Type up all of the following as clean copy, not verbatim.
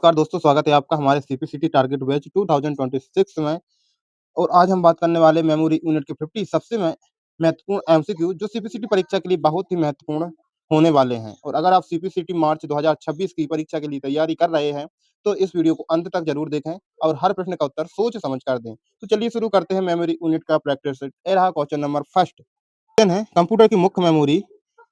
नमस्कार दोस्तों, स्वागत है आपका हमारे सीपीसीटी टारगेट बैच 2026 में। और आज हम बात करने वाले मेमोरी यूनिट के 50 सबसे महत्वपूर्ण एमसीक्यू जो सीपीसीटी परीक्षा के लिए बहुत ही महत्वपूर्ण होने वाले हैं। और अगर आप सीपीसीटी मार्च 2026 की परीक्षा के लिए तैयारी कर रहे हैं, तो इस वीडियो को अंत तक जरूर देखें और हर प्रश्न का उत्तर सोच समझ कर दें। तो चलिए शुरू करते हैं मेमोरी यूनिट का प्रैक्टिस सेट। ये रहा क्वेश्चन नंबर फर्स्ट। क्वेश्चन है, कंप्यूटर की मुख्य मेमोरी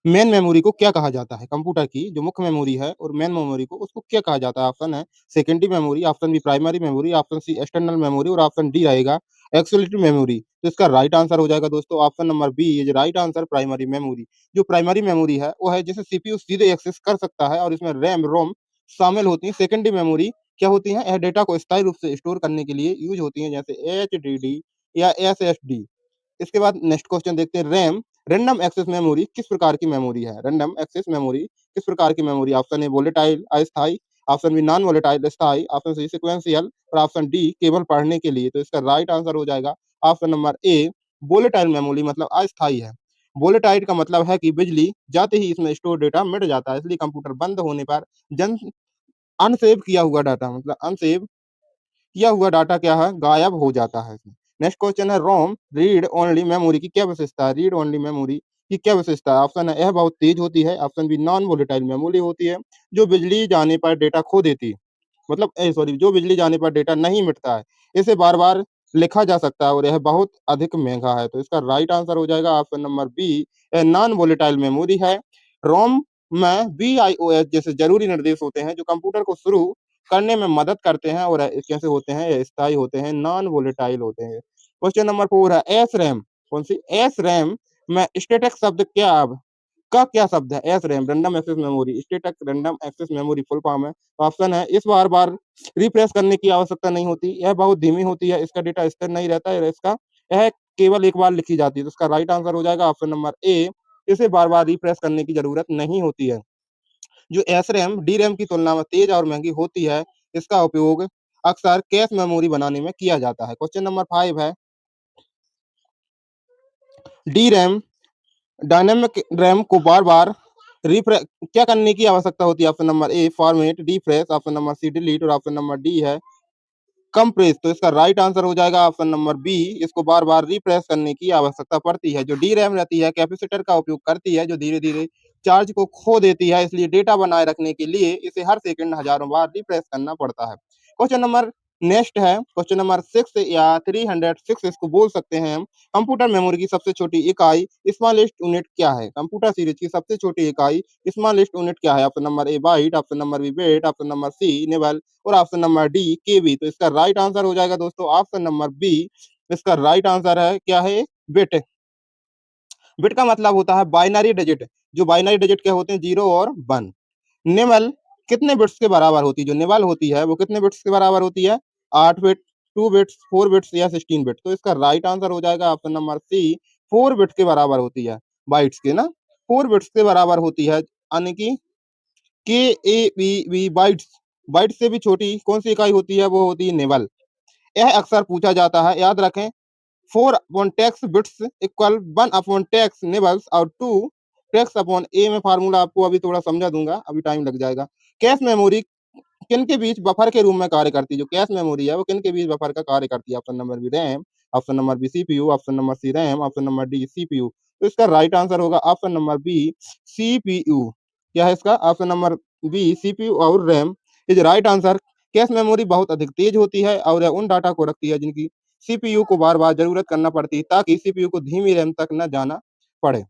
मेन मेमोरी को क्या कहा जाता है? कंप्यूटर की जो मुख्य मेमोरी है और मेन मेमोरी को उसको क्या कहा जाता है? ऑप्शन है secondary memory, option B primary memory, option C external memory और ऑप्शन डी रहेगा एक्सक्लूसिव मेमोरी। तो इसका राइट आंसर हो जाएगा दोस्तों option number B is right answer, primary memory. जो प्राइमरी मेमोरी है वो है जिसे सीपीयू सीधे एक्सेस कर सकता है और इसमें रैम रोम शामिल होती है। सेकेंडरी मेमोरी क्या होती है? यह डेटा को स्थायी रूप से स्टोर करने के लिए यूज होती है, जैसे एचडीडी या एसएसडी। इसके बाद नेक्स्ट क्वेश्चन देखते हैं, रैम रैंडम एक्सेस मेमोरी किस प्रकार की मेमोरी है? रैंडम एक्सेस मेमोरी किस प्रकार की मेमोरी? ऑप्शन ए वोलेटाइल अस्थाई, ऑप्शन बी नॉन वोलेटाइल अस्थाई, ऑप्शन सी सीक्वेंशियल और ऑप्शन डी केवल पढ़ने के लिए। तो इसका राइट आंसर हो जाएगा ऑप्शन नंबर ए वोलेटाइल मेमोरी, मतलब अस्थाई है। वोलेटाइल का मतलब है कि बिजली जाते ही इसमें स्टोर डेटा मिट जाता है, इसलिए कंप्यूटर बंद होने पर जन अनसेव किया हुआ डाटा, मतलब अनसेव किया हुआ डाटा क्या है? गायब हो जाता है इसमें। नेक्स्ट क्वेश्चन है, रोम रीड ओनली मेमोरी की क्या विशेषता है? रीड ओनली मेमोरी की क्या विशेषता है? ऑप्शन है यह बहुत तेज होती है, option B non volatile memory होती है, जो बिजली जाने पर डेटा खो देती है, मतलब सॉरी जो बिजली जाने पर डेटा नहीं मिटता है, इसे बार बार लिखा जा सकता है और यह बहुत अधिक महंगा है। तो इसका राइट आंसर हो जाएगा option number B, non volatile memory है। रोम में BIOS जैसे जरूरी निर्देश होते हैं जो कंप्यूटर को शुरू करने में मदद करते हैं और कैसे होते हैं? ये स्थायी होते हैं, नॉन वोलेटाइल होते हैं। क्वेश्चन नंबर 4 है, एस रैम कौन सी? एस रैम में स्टैटिक शब्द क्या शब्द है? S RAM random access memory, static random access memory full form है। ऑप्शन है इस बार बार रिफ्रेश करने की आवश्यकता नहीं होती, यह बहुत धीमी होती है, इसका डेटा स्थिर नहीं रहता है, इसका यह केवल एक बार लिखी जाती है। तो इसका राइट आंसर हो जाएगा ऑप्शन नंबर ए, इसे बार बार रिफ्रेश करने की जरूरत नहीं होती है। जो एसरैम डीरैम की तुलना में तेज और महंगी होती है, इसका उपयोग अक्सर कैश मेमोरी बनाने में किया जाता है। क्वेश्चन नंबर 5 है, डीरैम डायनेमिक रैम को बार बार रिफ्रेश क्या करने की आवश्यकता होती है? Option number A format, refresh, option number C delete और ऑप्शन नंबर डी है कंप्रेस। तो इसका राइट आंसर हो जाएगा ऑप्शन नंबर बी, इसको बार बार रिफ्रेश करने की आवश्यकता पड़ती है। जो डी रैम रहती है कैपेसिटर का उपयोग करती है, जो धीरे धीरे चार्ज को खो देती है, इसलिए डेटा बनाए रखने के लिए इसे हर सेकंड हजारों बार रिफ्रेश करना पड़ता है। क्वेश्चन नंबर नेक्स्ट है, क्वेश्चन नंबर 6 या 306 इसको बोल सकते हैं हम। कंप्यूटर मेमोरी की सबसे छोटी इकाई स्मॉलेस्ट यूनिट क्या है? कंप्यूटर सीरीज की सबसे छोटी इकाई स्मॉलेस्ट यूनिट क्या है? Option number A byte, option number B bit, option number C nibble और ऑप्शन नंबर डी केबी। तो इसका राइट आंसर हो जाएगा दोस्तों ऑप्शन नंबर बी, इसका राइट आंसर है क्या है? बिट। बिट का मतलब होता है बाइनरी डिजिट, जो बाइनरी डिजिट क्या होते हैं? 0 और 1। निबल कितने बिट्स के बराबर होती है? जो निबल होती है वो कितने बिट्स के बराबर होती है? 8 बिट, 2 बिट्स, 4 बिट्स या 16 बिट। तो इसका राइट आंसर हो जाएगा ऑप्शन नंबर सी, 4 बिट के बराबर होती है, बाइट्स के ना 4 बिट्स के बराबर होती है, यानी कि K A B B bytes. Bytes से भी छोटी कौन सी इकाई होती है? वो होती है निबल। यह अक्सर पूछा जाता है, याद रखें। 4 upon tax bits equal 1 upon tax nibbles और 2 टेक्स अपॉन ए में फार्मूला आपको अभी थोड़ा समझा दूंगा, अभी टाइम लग जाएगा। कैश मेमोरी किन के बीच बफर के रूप में कार्य करती है? जो कैश मेमोरी है वो किन के बीच बफर का कार्य करती है? Option number B RAM, option number B CPU, option number C RAM, option number D CPU. तो इसका राइट आंसर होगा ऑप्शन नंबर बी सीपीयू। क्या है इसका? ऑप्शन नंबर बी सीपीयू और RAM is right answer. Cache memory बहुत अधिक तेज होती है और यह उन डाटा को रखती है जिनकी सीपीयू को बार बार जरूरत करना पड़ती है, ताकि सीपीयू को धीमी रैम तक न जाना पड़े।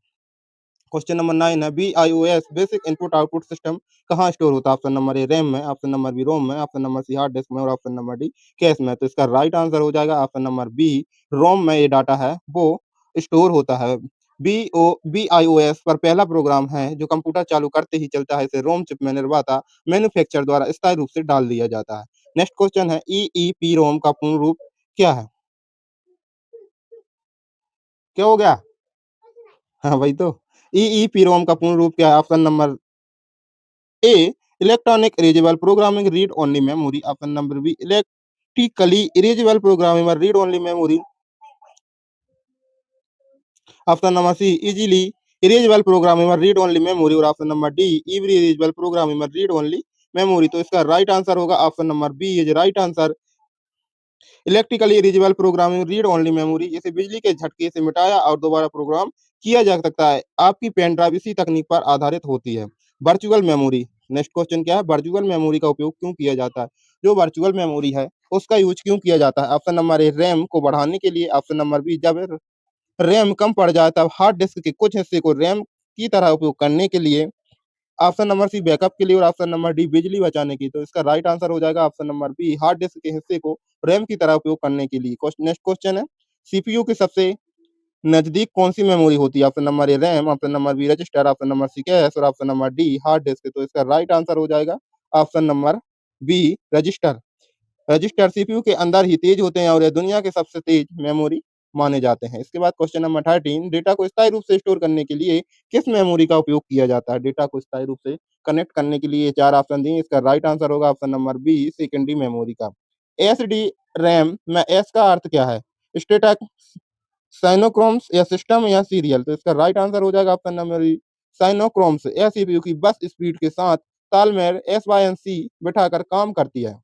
क्वेश्चन नंबर 9 है, BIOS basic input output system कहाँ स्टोर होता है? ऑप्शन नंबर ए रैम में, ऑप्शन नंबर बी रोम में, option number C hard disk में और ऑप्शन नंबर डी कैश में। तो इसका राइट आंसर हो जाएगा ऑप्शन नंबर बी, रोम में ये डाटा है वो स्टोर होता है। BIOS पर पहला प्रोग्राम है जो कंप्यूटर चालू करते ही चलता है, इसे रोम चिप में निर्माता मैन्युफैक्चर द्वारा स्थायी रूप से डाल दिया जाता है। नेक्स्ट क्वेश्चन है, EEP रोम का पूर्ण रूप क्या है? क्या हो गया? हाँ वही तो। EEP रोम का पूर्ण रूप क्या है? Option number A electronic erasable programming read only memory, option number B electrically erasable programming read only memory, option number C easily erasable programming read only memory और option number D every erasable programming read only memory. तो इसका right answer होगा option number B is right answer. Electrically erasable programming read only memory, इसे बिजली के झटके से मिटाया और दोबारा प्रोग्राम किया जा सकता है। आपकी पेन ड्राइव इसी तकनीक पर आधारित होती है। वर्चुअल मेमोरी, नेक्स्ट क्वेश्चन क्या है, वर्चुअल मेमोरी का उपयोग क्यों किया जाता है? जो वर्चुअल मेमोरी है उसका यूज क्यों किया जाता है? ऑप्शन नंबर ए रैम को बढ़ाने के लिए, ऑप्शन नंबर बी जब रैम कम पड़ जाए तब हार्ड डिस्क के कुछ हिस्से को रैम की तरह उपयोग करने के लिए, ऑप्शन नंबर सी बैकअप के लिए और ऑप्शन नंबर डी बिजली बचाने की। तो इसका राइट आंसर हो जाएगा option number B hard disk के हिस्से को रैम की तरह उपयोग करने के लिए। नेक्स्ट क्वेश्चन है, सीपीयू के सबसे नजदीक कौन सी मेमोरी होती है? Option number A RAM, option number B register, option number C cache और option number D hard disk. तो इसका राइट आंसर हो जाएगा option number B register. Register CPU के अंदर ही तेज होते हैं और ये दुनिया के सबसे तेज मेमोरी माने जाते हैं। इसके बाद क्वेश्चन नंबर 13, डेटा को स्थायी रूप से स्टोर करने के लिए किस मेमोरी का उपयोग किया जाता है? डेटा को स्थायी रूप से कनेक्ट करने के लिए चार ऑप्शन दिए, इसका राइट आंसर होगा option number B secondary memory का। एस डी रैम में एस का अर्थ क्या है? स्टेटस, साइनोक्रोम्स या सिस्टम या सीरियल? तो इसका राइट आंसर हो जाएगा ऑप्शन नंबर बी साइनोक्रोम्स। यह सीपीयू की बस स्पीड के साथ तालमेल SYNC बिठाकर काम करती है।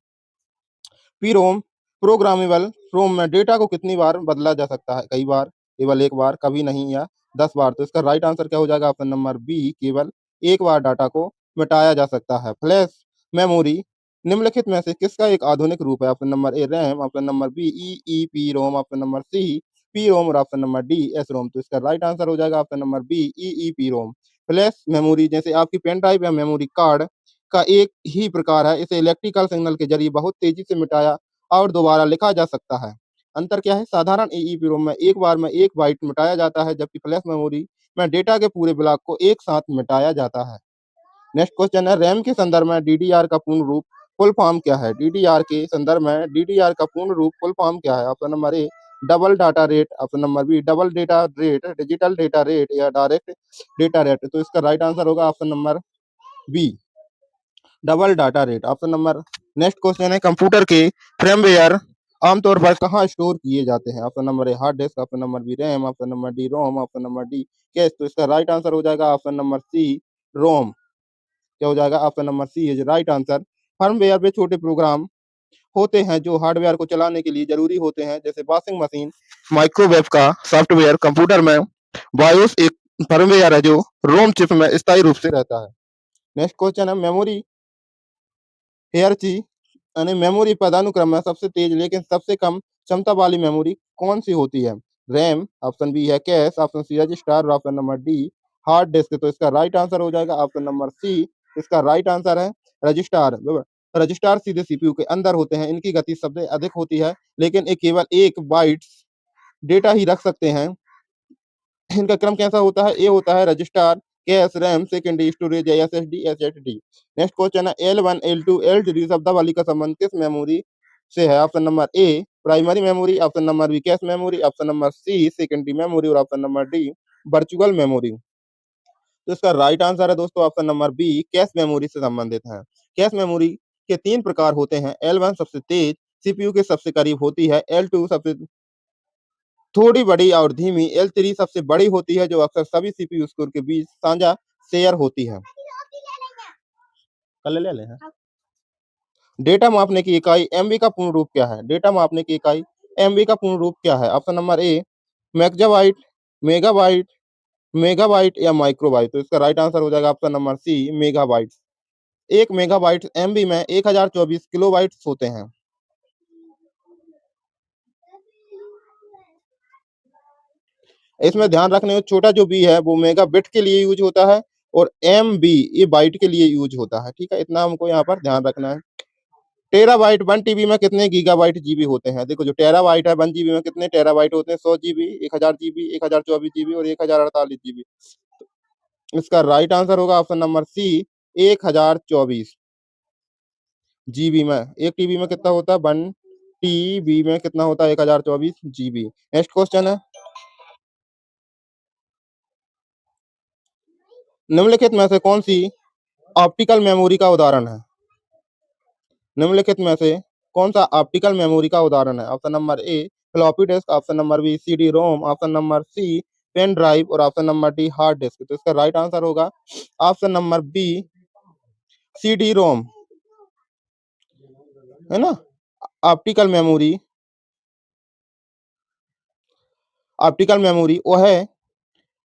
पीरोम, प्रोग्रामेबल रोम में डेटा को कितनी बार बदला जा सकता है? कई बार, केवल एक बार, कभी नहीं या 10 बार। तो इसका राइट आंसर क्या हो जाएगा? ऑप्शन नंबर बी केवल एक बार डाटा को मिटाया जा सकता है। फ्लैश मेमोरी निम्नलिखित में से किसका एक आधुनिक रूप है? Option number A RAM, option number B EEP ROM, option number C P ROM और option number D S ROM. तो इसका राइट आंसर हो जाएगा option number B EEP ROM. Flash memory जैसे आपकी पेन ड्राइव या मेमोरी कार्ड का एक ही प्रकार है। इसे इलेक्ट्रिकल सिग्नल के जरिए बहुत तेजी से मिटाया और दोबारा लिखा जा सकता है। अंतर क्या है? साधारण EEPROM में एक बार में 1 बाइट मिटाया जाता है, जबकि फ्लैश मेमोरी में डेटा के पूरे ब्लॉक को एक साथ मिटाया जाता है। नेक्स्ट क्वेश्चन है, रैम के संदर्भ में DDR का पूर्ण रूप फुल फॉर्म क्या है? DDR के संदर्भ में DDR का पूर्ण रूप फुल फॉर्म क्या है? Option number A double data rate, option number B double data rate, digital data rate या डायरेक्ट डेटा रेट। तो इसका राइट आंसर होगा option number B double data rate. Option number next question है, computer के firmware आमतौर पर कहाँ store किए जाते हैं? Option number A hard disk, option number B RAM, option number D ROM, option number D cache. तो इसका राइट आंसर हो जाएगा ऑप्शन नंबर सी रोम। क्या हो जाएगा? Option number C is right answer. Firmware में छोटे प्रोग्राम होते हैं जो हार्डवेयर को चलाने के लिए जरूरी होते हैं, जैसे वॉशिंग मशीन, माइक्रोवेव का सॉफ्टवेयर। कंप्यूटर में बायोस एक फर्मवेयर है जो रोम चिप में स्थायी रूप से रहता है। नेक्स्ट क्वेश्चन है, मेमोरी हेयरची यानी मेमोरी पदानुक्रम में सबसे तेज लेकिन सबसे कम क्षमता वाली मेमोरी कौन सी होती है? रैम, ऑप्शन बी है cache, option C register, option number D hard disk. तो इसका राइट आंसर हो जाएगा ऑप्शन नंबर सी। इसका राइट आंसर है रजिस्टर। रजिस्टर सीधे सीपीयू के अंदर होते हैं, इनकी गति सबसे अधिक होती है, लेकिन ये केवल 1 बाइट्स डेटा ही रख सकते हैं। इनका क्रम कैसा होता है? ए होता है register, cash, RAM, secondary storage या एसएसडी। नेक्स्ट क्वेश्चन है, L1 L2 L3 शब्दावली का संबंध किस मेमोरी से है? Option number A primary memory, option number B cache memory, option number C secondary memory और option number D virtual memory. तो इसका राइट आंसर है दोस्तों option number B cache memory से संबंधित है। कैश मेमोरी के 3 प्रकार होते हैं। L1 सबसे तेज, सीपीयू के सबसे करीब होती है, L2 सबसे थोड़ी बड़ी और धीमी, L3 सबसे बड़ी होती है जो अक्सर सभी सीपीयू कोर के बीच साझा शेयर होती है। कल ले ले हैं। डेटा मापने की इकाई एमबी का पूर्ण रूप क्या है? डेटा मापने की इकाई एमबी का पूर्ण रूप क्या है? Option number A megabyte, megabyte, megabyte या माइक्रोबाइट। तो इसका राइट आंसर हो जाएगा option number C megabyte. 1 megabyte MB में 1024 किलोबाइट्स होते हैं। इसमें ध्यान रखने छोटा जो बी है वो मेगा बिट के लिए यूज होता है और एम बी ये बाइट के लिए यूज होता है। ठीक है, इतना हमको यहाँ पर ध्यान रखना है। टेराबाइट 1 टीबी में कितने गीगाबाइट जीबी होते हैं? देखो जो टेराबाइट है 1 जीबी में कितने टेराबाइट होते हैं? 100 जीबी, 1000 जीबी, 1024 जीबी और 1048 जीबी। इसका राइट आंसर होगा ऑप्शन नंबर सी 1024 जीबी में। 1 टीबी में कितना होता है? 1 टीबी में कितना होता है? 1024 जीबी। नेक्स्ट क्वेश्चन है, निम्नलिखित में से कौन सी ऑप्टिकल मेमोरी का उदाहरण है? निम्नलिखित में से कौन सा ऑप्टिकल मेमोरी का उदाहरण है? Option number A floppy disk, option number B CD ROM, option number C pen drive और option number D hard disk. तो इसका राइट आंसर होगा option number B CD ROM. है ना? ऑप्टिकल मेमोरी ऑप्टिकल मेमोरी वो है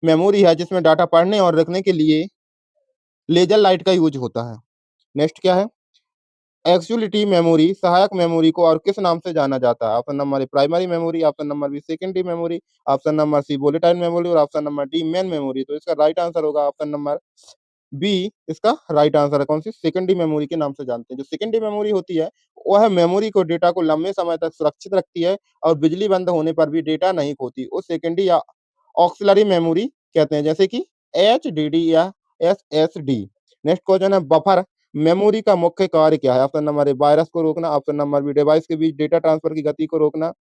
memory है जिसमें डाटा पढ़ने और रखने के लिए लेज़र लाइट का यूज़ होता है। नेक्स्ट क्या है? एक्चुअलिटी मेमोरी सहायक मेमोरी को और किस नाम से जाना जाता है? Option number A primary memory, option number B secondary memory, option number C volatile memory और option number D main memory. तो इसका राइट आंसर होगा ऑप्शन नंबर बी। इसका राइट आंसर है कौन सी? सेकेंडरी मेमोरी के नाम से जानते हैं। जो सेकेंडरी मेमोरी होती है वह मेमोरी को डेटा को लंबे समय तक सुरक्षित रखती है और बिजली बंद होने पर भी डेटा नहीं खोती। वो सेकेंडरी या ऑक्सिलरी मेमोरी कहते हैं, जैसे कि एचडीडी या एसएसडी। नेक्स्ट क्वेश्चन है बफर मेमोरी का मुख्य कार्य क्या है? ऑप्शन नंबर ए वायरस को रोकना, ऑप्शन नंबर बी डिवाइस के बीच डेटा ट्रांसफर की गति को रोकना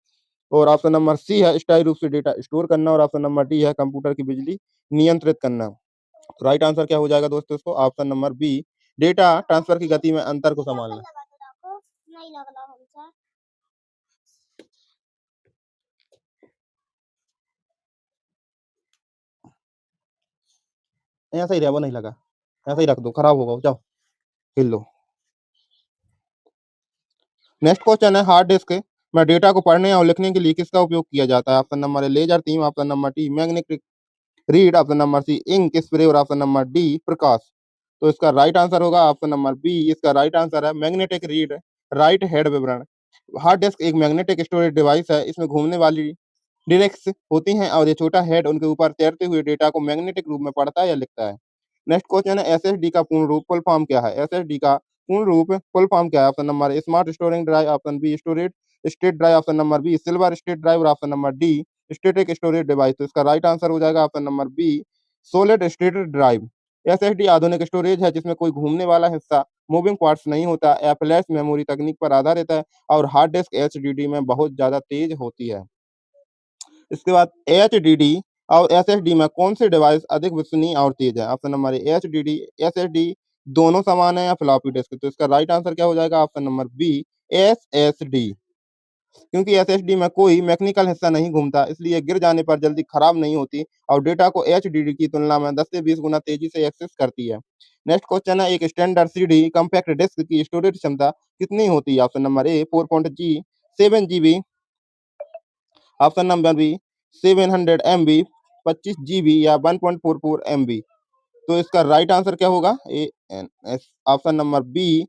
और ऑप्शन नंबर सी है स्थायी रूप से डेटा स्टोर करना और ऑप्शन नंबर डी है कंप्यूटर की बिजली नियंत्रित करना। तो राइट आंसर क्या हो जाएगा दोस्तों? इसको option number B data transfer की गति में अंतर को संभालना। ऐसा ही रहा, वो नहीं लगा, ऐसा ही रख दो, खराब होगा, जाओ हिल लो। नेक्स्ट क्वेश्चन है हार्ड डिस्क में डेटा को पढ़ने और लिखने के लिए किसका उपयोग किया जाता है? Option number A laser theme, option number T magnetic read, option number C ink spray और ऑप्शन नंबर डी प्रकाश। तो इसका राइट आंसर होगा ऑप्शन नंबर बी। इसका राइट आंसर है मैग्नेटिक रीड राइट हेड विवरण। हार्ड डिस्क एक magnetic storage device है। इसमें घूमने वाली डिस्क्स होती हैं और ये छोटा हेड उनके ऊपर तैरते हुए डेटा को मैग्नेटिक रूप में पढ़ता है या लिखता है। नेक्स्ट क्वेश्चन है एसएसडी का पूर्ण रूप फुल फॉर्म क्या है? एसएसडी का पूर्ण रूप फुल फॉर्म क्या है? Option number A smart storage drive, option B storage state drive, option number B silver state drive और option number D static storage device. तो इसका राइट आंसर हो जाएगा option number B solid state drive. SSD आधुनिक storage है जिसमें कोई घूमने वाला हिस्सा मूविंग पार्ट्स नहीं होता। यह फ्लैश मेमोरी तकनीक पर आधारित है और हार्ड डिस्क एचडीडी में बहुत ज्यादा तेज होती है। इसके बाद एचडीडी और एसएसडी में कौन सी डिवाइस अधिक विश्वसनीय और तेज है? ऑप्शन नंबर ए एचडीडी एसएसडी दोनों समान है या फ्लॉपी डिस्क? तो इसका राइट आंसर क्या हो जाएगा? Option number B SSD. क्योंकि एसएसडी में कोई मैकेनिकल हिस्सा नहीं घूमता इसलिए गिर जाने पर जल्दी खराब नहीं होती और डेटा को एचडीडी की तुलना में 10 से 20 गुना तेजी से एक्सेस करती है। नेक्स्ट क्वेश्चन है एक स्टैंडर्ड सीडी कॉम्पैक्ट डिस्क की स्टोरेज क्षमता कितनी होती है? Option number A 4.7 GB, option number B 700 MB, 25 GB या 1.44 MB। तो इसका राइट आंसर क्या होगा? A N S option number B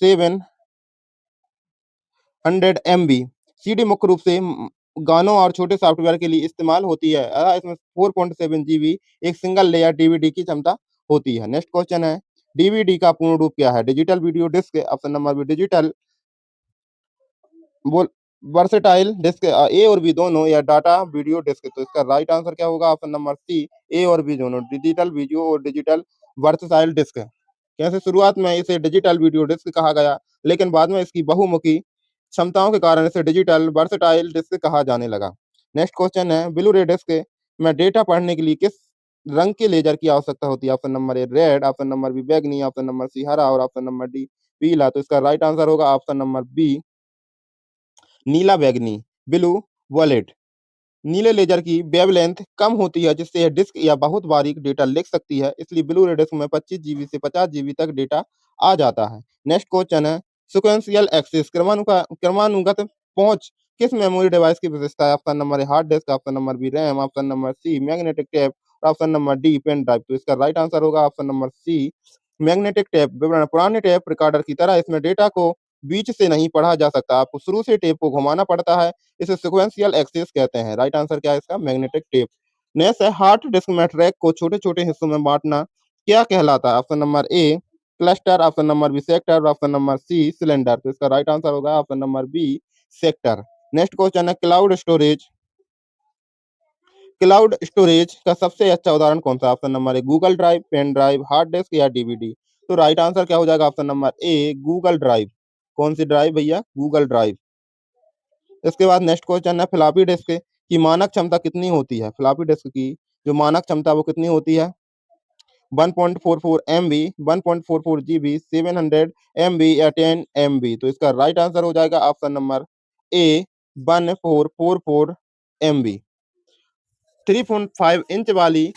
700 MB। CD मुख्य रूप से गानों और छोटे सॉफ्टवेयर के लिए इस्तेमाल होती है। इसमें 4.7 GB एक सिंगल लेयर डीवीडी की क्षमता होती है। नेक्स्ट क्वेश्चन है डीवीडी का पूर्ण रूप क्या है? Digital video disk, option number B digital बोल वर्सेटाइल डिस्क, ए और बी दोनों या डाटा वीडियो डिस्क। तो इसका राइट आंसर क्या होगा? ऑप्शन नंबर सी ए और बी दोनों डिजिटल वीडियो और डिजिटल वर्सेटाइल डिस्क है। कैसे शुरुआत में इसे डिजिटल वीडियो डिस्क कहा गया लेकिन बाद में इसकी बहुमुखी क्षमताओं के कारण इसे डिजिटल वर्सेटाइल डिस्क कहा जाने लगा। नेक्स्ट क्वेश्चन है ब्लू रे डिस्क में डेटा पढ़ने के लिए किस रंग के लेजर की आवश्यकता होती है? Option number A red, option number B बैगनी, ऑप्शन नंबर सी हरा और ऑप्शन नंबर डी पीला। तो इसका राइट आंसर होगा ऑप्शन नंबर बी नीला बैंगनी ब्लू वॉलेट। नीले लेजर की वेवलेंथ कम होती है जिससे यह डिस्क या बहुत बारीक डेटा लिख सकती है इसलिए ब्लू रे डिस्क में 25 जीबी से 50 जीबी तक डेटा आ जाता है। नेक्स्ट क्वेश्चन है सिक्वेंशियल एक्सेस क्रमानुगत पहुंच किस मेमोरी डिवाइस की विशेषता है? Option number A hard disk, option number B RAM, option number C magnetic tape और option number D pen drive. तो इसका राइट आंसर होगा option number C magnetic tape विवरण। पुराने टेप रिकॉर्डर की तरह इसमें डेटा को बीच से नहीं पढ़ा जा सकता, आपको शुरू से टेप को घुमाना पड़ता है, इसे सिक्वेंशियल एक्सेस कहते हैं। राइट आंसर क्या है इसका? Magnetic tape. नेक्स्ट है हार्ड डिस्क में ट्रैक को छोटे छोटे हिस्सों में बांटना क्या कहलाता है? Option number A cluster, option number B sector, option number C cylinder. तो इसका राइट आंसर होगा option number B sector. Next question है क्लाउड स्टोरेज का सबसे अच्छा उदाहरण कौन सा? Option number A Google drive, pen drive, hard disk या डीवीडी। तो राइट आंसर क्या हो जाएगा? Option number A Google drive. कौन सी ड्राइव भैया? Google drive. इसके बाद नेक्स्ट क्वेश्चन है फ्लॉपी डिस्क की मानक क्षमता कितनी होती है? फ्लॉपी डिस्क की जो मानक क्षमता वो कितनी होती है? 1.44 MB, 1.44 GB, 700 MB या 10 MB। तो इसका राइट आंसर हो जाएगा ऑप्शन नंबर ए 1444 MB। 3.5 इंच वाली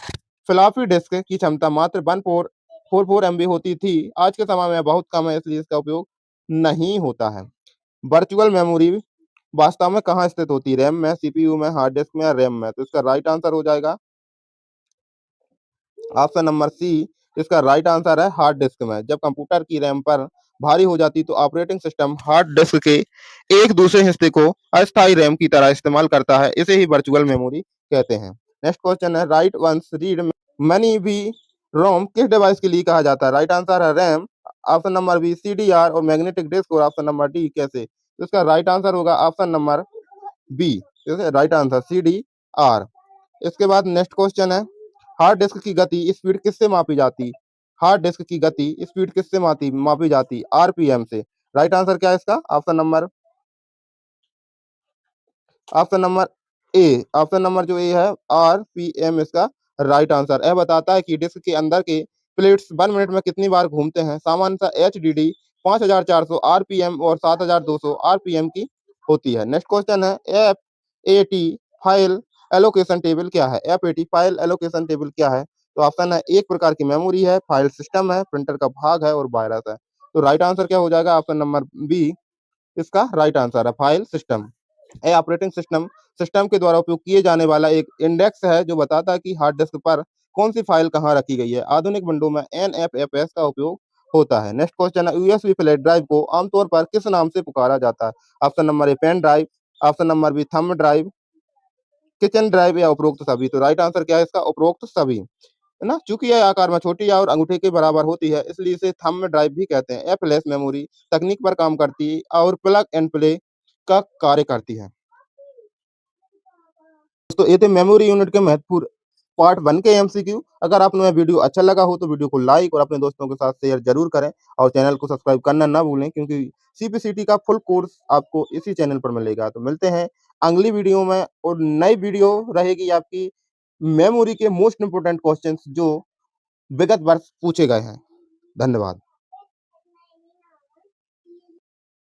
फ्लॉपी डिस्क की क्षमता मात्र 1444 MB होती थी। आज के समय में बहुत कम है इसलिए इसका उपयोग नहीं होता है। वर्चुअल मेमोरी वास्तव में कहाँ स्थित होती है? रैम में, सीपीयू में, हार्ड डिस्क में या रैम में? तो इसका राइट आंसर हो जाएगा ऑप्शन नंबर सी। इसका राइट आंसर है हार्ड डिस्क में। जब कंप्यूटर की रैम पर भारी हो जाती तो ऑपरेटिंग सिस्टम हार्ड डिस्क के एक दूसरे हिस्से को अस्थायी रैम की तरह इस्तेमाल करता है। इसे ही वर्चुअल मेमोरी कहते हैं। नेक्स्ट क्वेश्चन है राइट वंस रीड मनी भी रोम किस डिवाइस के लिए कहा जाता है? राइट आंसर है RAM, option number B CDR और मैग्नेटिक डिस्क और ऑप्शन नंबर डी कैसे? तो इसका राइट आंसर होगा option number B, right answer C D R. इसके बाद नेक्स्ट क्वेश्चन है हार्ड डिस्क की गति स्पीड किससे मापी जाती? हार्ड डिस्क की गति स्पीड किससे मापी जाती? आरपीएम से। राइट आंसर क्या है इसका? ऑप्शन नंबर ए। ऑप्शन नंबर जो ए है आरपीएम इसका राइट आंसर। यह बताता है कि डिस्क के अंदर के प्लेट्स 1 मिनट में कितनी बार घूमते हैं। सामान्यतः एचडीडी 5400 आरपीएम और 7200 आरपीएम की होती है। नेक्स्ट क्वेश्चन है F eighty file allocation table क्या है? F eighty file allocation table क्या है? तो ऑप्शन है एक प्रकार की मेमोरी है, फाइल सिस्टम है, प्रिंटर का भाग है और वायरस है। तो राइट आंसर क्या हो जाएगा? ऑप्शन नंबर बी इसका राइट आंसर है file system. Operating system system के द्वारा उपयोग किए जाने वाला एक इंडेक्स है जो बताता है कि हार्ड डिस्क पर कौन सी फाइल कहाँ रखी गई है। आधुनिक विंडो में एनएफएफएस का उपयोग होता है। नेक्स्ट क्वेश्चन है यूएसबी फ्लैश ड्राइव को आमतौर पर किस नाम से पुकारा जाता है? Option number A pen drive, option number B thumb drive, kitchen drive या उपरोक्त सभी। तो राइट आंसर क्या है इसका? उपरोक्त सभी, है ना। चूंकि यह आकार में छोटी और अंगूठे के बराबर होती है इसलिए इसे थंब ड्राइव भी कहते हैं। एफलेस मेमोरी तकनीक पर काम करती है और प्लग एंड प्ले का कार्य करती है। दोस्तों ये थे मेमोरी यूनिट के महत्वपूर्ण पार्ट 1 के एमसीक्यू। अगर आपको यह वीडियो अच्छा लगा हो तो वीडियो को लाइक और अपने दोस्तों के साथ शेयर जरूर करें और चैनल को सब्सक्राइब करना ना भूलें क्योंकि सीपीसीटी का फुल कोर्स आपको इसी चैनल पर मिलेगा। तो मिलते हैं अगली वीडियो में और नई वीडियो रहेगी आपकी मेमोरी के मोस्ट इंपोर्टेंट क्वेश्चंस जो विगत वर्ष पूछे गए हैं। धन्यवाद।